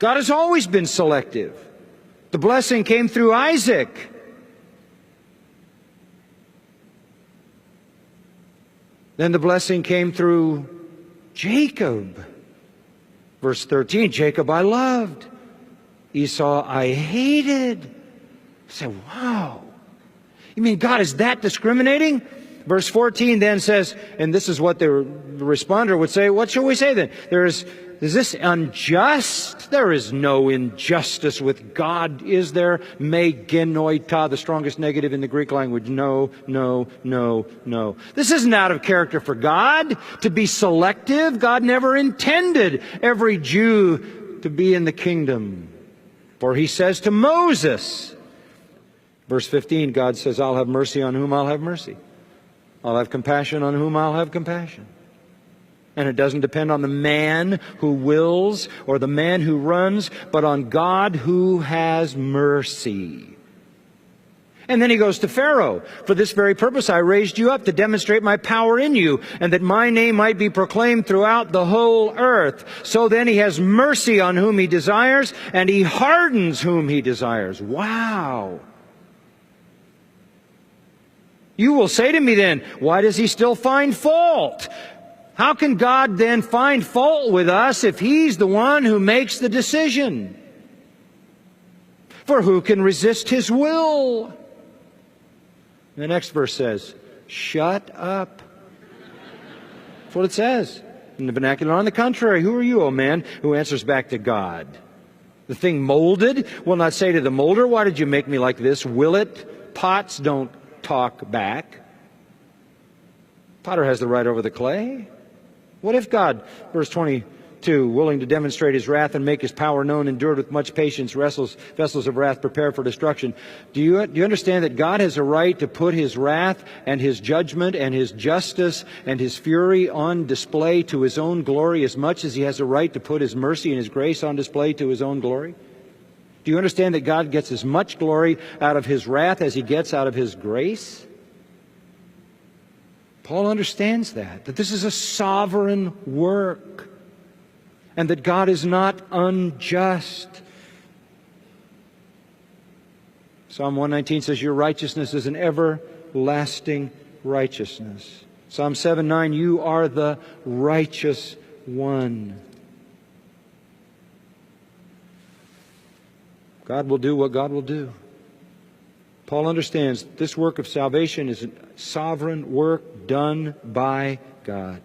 God has always been selective. The blessing came through Isaac. Then the blessing came through Jacob. Verse 13, Jacob I loved, Esau I hated. You say, wow. You mean God is that discriminating? Verse 14 then says, and this is what the responder would say, what shall we say then? Is this unjust? There is no injustice with God, is there? Me genoita, the strongest negative in the Greek language. No, no, no, no. This isn't out of character for God to be selective. God never intended every Jew to be in the kingdom. For he says to Moses, verse 15, God says, I'll have mercy on whom I'll have mercy. I'll have compassion on whom I'll have compassion. And it doesn't depend on the man who wills or the man who runs, but on God who has mercy. And then he goes to Pharaoh. For this very purpose I raised you up to demonstrate my power in you, and that my name might be proclaimed throughout the whole earth. So then he has mercy on whom he desires, and he hardens whom he desires. Wow. You will say to me then, why does he still find fault? How can God then find fault with us if he's the one who makes the decision? For who can resist his will? The next verse says, shut up. That's what it says. In the vernacular, on the contrary, who are you, O man, who answers back to God? The thing molded will not say to the molder, why did you make me like this? Will it? Pots don't talk back. Potter has the right over the clay. What if God, verse 22, willing to demonstrate his wrath and make his power known, endured with much patience vessels of wrath prepared for destruction? Do you understand that God has a right to put his wrath and his judgment and his justice and his fury on display to his own glory as much as he has a right to put his mercy and his grace on display to his own glory? Do you understand that God gets as much glory out of his wrath as he gets out of his grace? Paul understands that this is a sovereign work, and that God is not unjust. Psalm 119 says, your righteousness is an everlasting righteousness. Psalm 7:9, you are the righteous one. God will do what God will do. Paul understands this work of salvation is a sovereign work done by God.